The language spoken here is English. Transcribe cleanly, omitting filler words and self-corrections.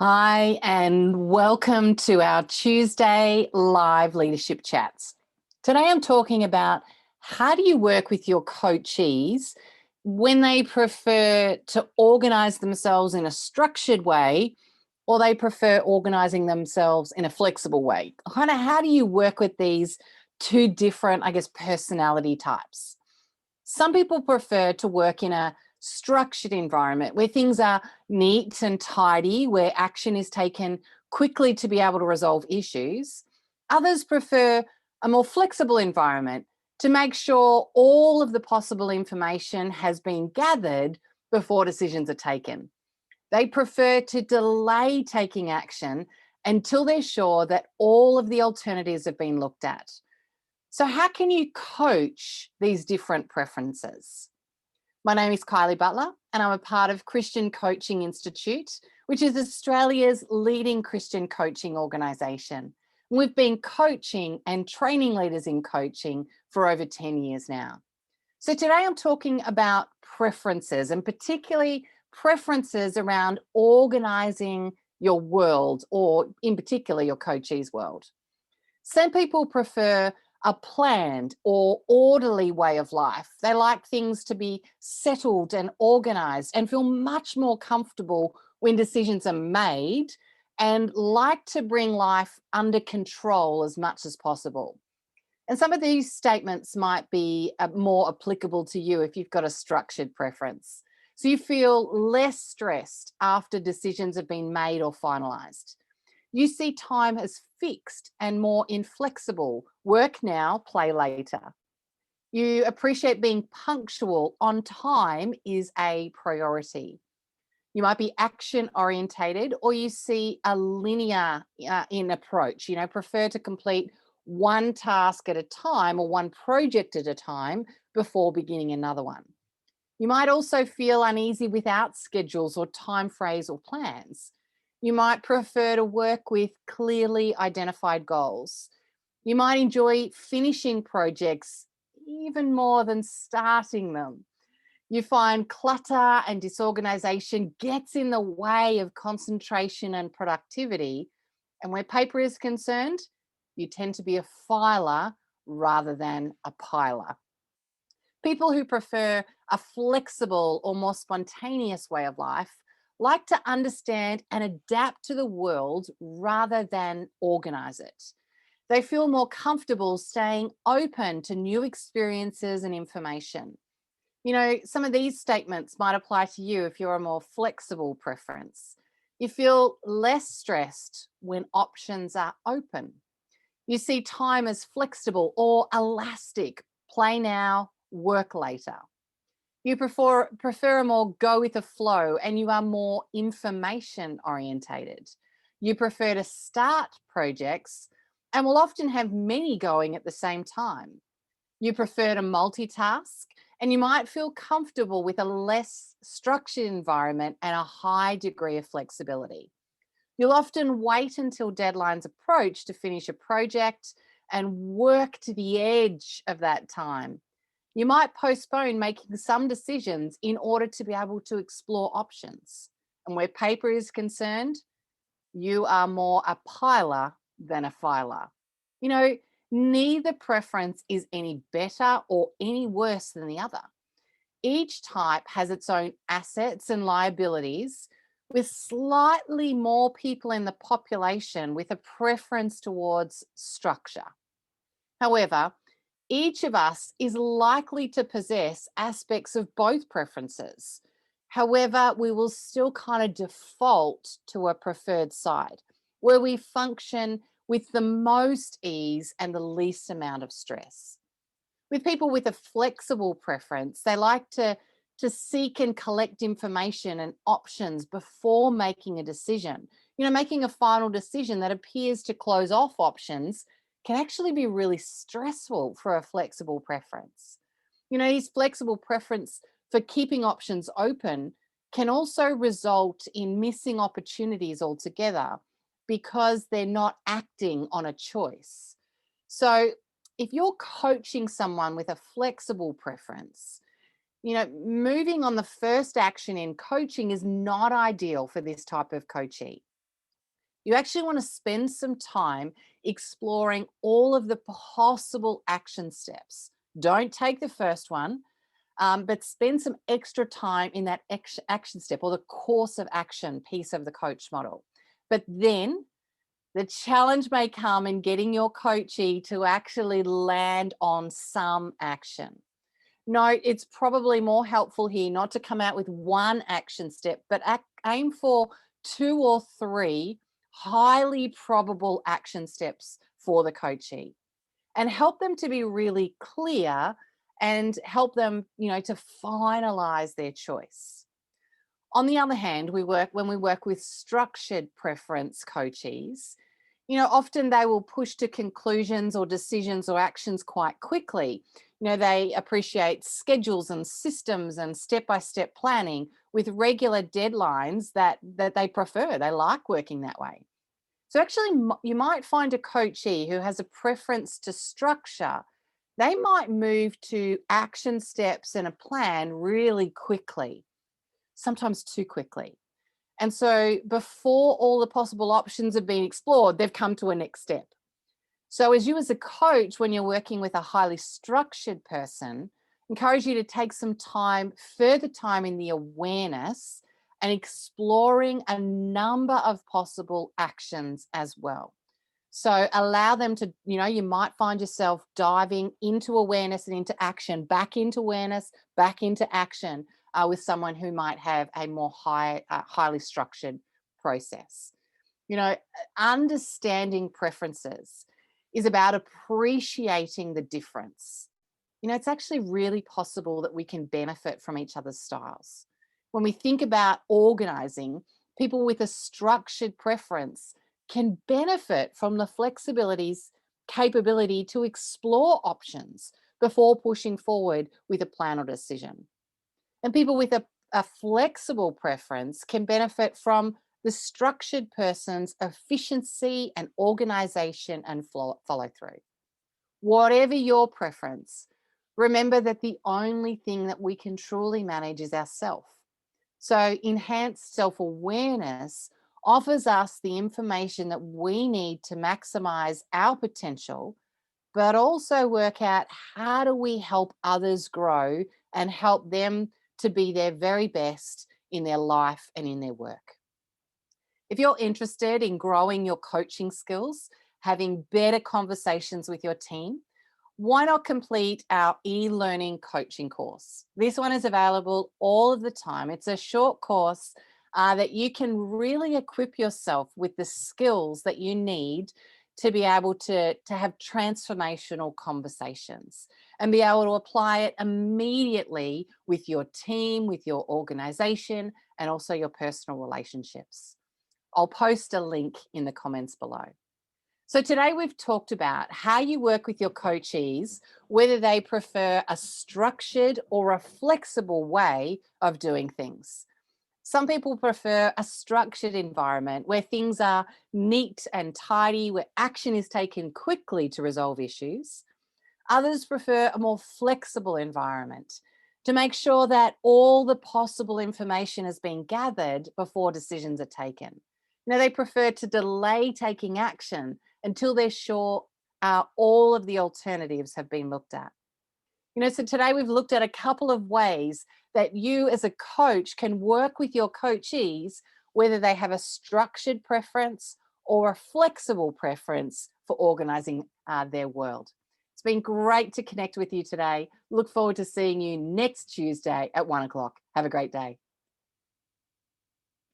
Hi, and welcome to our Tuesday live leadership chats. Today I'm talking about how do you work with your coachees when they prefer to organize themselves in a structured way or they prefer organizing themselves in a flexible way. Kind of how do you work with these two different, personality types? Some people prefer to work in a structured environment where things are neat and tidy, where action is taken quickly to be able to resolve issues. Others prefer a more flexible environment to make sure all of the possible information has been gathered before decisions are taken. They prefer to delay taking action until they're sure that all of the alternatives have been looked at. So, how can you coach these different preferences? My name is Kylie Butler, and I'm a part of Christian Coaching Institute, which is Australia's leading Christian coaching organisation. We've been coaching and training leaders in coaching for over 10 years now. So, today I'm talking about preferences, and particularly preferences around organising your world, or in particular, your coachee's world. Some people prefer a planned or orderly way of life. They like things to be settled and organized and feel much more comfortable when decisions are made and like to bring life under control as much as possible. And some of these statements might be more applicable to you if you've got a structured preference. So you feel less stressed after decisions have been made or finalized. You see time as fixed and more inflexible. Work now, play later. You appreciate being punctual on time is a priority. You might be action orientated, or you see a linear in approach, prefer to complete one task at a time or one project at a time before beginning another one. You might also feel uneasy without schedules or time frames or plans. You might prefer to work with clearly identified goals. You might enjoy finishing projects even more than starting them. You find clutter and disorganization gets in the way of concentration and productivity. And where paper is concerned, you tend to be a filer rather than a piler. People who prefer a flexible or more spontaneous way of life like to understand and adapt to the world rather than organize it. They feel more comfortable staying open to new experiences and information. Some of these statements might apply to you if you're a more flexible preference. You feel less stressed when options are open. You see time as flexible or elastic, play now, work later. You prefer a more go with the flow and you are more information orientated. You prefer to start projects and will often have many going at the same time. You prefer to multitask and you might feel comfortable with a less structured environment and a high degree of flexibility. You'll often wait until deadlines approach to finish a project and work to the edge of that time. You might postpone making some decisions in order to be able to explore options. And where paper is concerned, you are more a piler than a filer. You know, Neither preference is any better or any worse than the other. Each type has its own assets and liabilities, with slightly more people in the population with a preference towards structure. However, each of us is likely to possess aspects of both preferences. However, we will still kind of default to a preferred side where we function with the most ease and the least amount of stress. With people with a flexible preference, they like to seek and collect information and options before making a decision. Making a final decision that appears to close off options can actually be really stressful for a flexible preference. His flexible preference for keeping options open can also result in missing opportunities altogether because they're not acting on a choice. So, if you're coaching someone with a flexible preference, moving on the first action in coaching is not ideal for this type of coachee. You actually want to spend some time exploring all of the possible action steps. Don't take the first one, but spend some extra time in that action step or the course of action piece of the coach model. But then the challenge may come in getting your coachee to actually land on some action. No, it's probably more helpful here not to come out with one action step, but aim for 2 or 3 highly probable action steps for the coachee and help them to be really clear and help them, to finalize their choice. On the other hand, when we work with structured preference coachees, often they will push to conclusions or decisions or actions quite quickly. They appreciate schedules and systems and step-by-step planning with regular deadlines that they prefer. They like working that way. So actually, you might find a coachee who has a preference to structure. They might move to action steps and a plan really quickly, sometimes too quickly. And so before all the possible options have been explored, they've come to a next step. So as you as a coach, when you're working with a highly structured person, encourage you to take some time, further time in the awareness and exploring a number of possible actions as well. So allow them to, you might find yourself diving into awareness and into action, back into awareness, back into action with someone who might have a more highly structured process. Understanding preferences is about appreciating the difference. It's actually really possible that we can benefit from each other's styles. When we think about organizing, people with a structured preference can benefit from the capability to explore options before pushing forward with a plan or decision. And people with a flexible preference can benefit from the structured person's efficiency and organization and follow through. Whatever your preference, remember that the only thing that we can truly manage is ourself. So enhanced self-awareness offers us the information that we need to maximize our potential, but also work out how do we help others grow and help them to be their very best in their life and in their work. If you're interested in growing your coaching skills, having better conversations with your team, why not complete our e-learning coaching course? This one is available all of the time. It's a short course that you can really equip yourself with the skills that you need to be able to have transformational conversations and be able to apply it immediately with your team, with your organization, and also your personal relationships. I'll post a link in the comments below. So today we've talked about how you work with your coachees, whether they prefer a structured or a flexible way of doing things. Some people prefer a structured environment where things are neat and tidy, where action is taken quickly to resolve issues. Others prefer a more flexible environment to make sure that all the possible information has been gathered before decisions are taken. They prefer to delay taking action until they're sure all of the alternatives have been looked at. So today we've looked at a couple of ways that you as a coach can work with your coachees, whether they have a structured preference or a flexible preference for organizing their world. It's been great to connect with you today. Look forward to seeing you next Tuesday at 1 o'clock. Have a great day.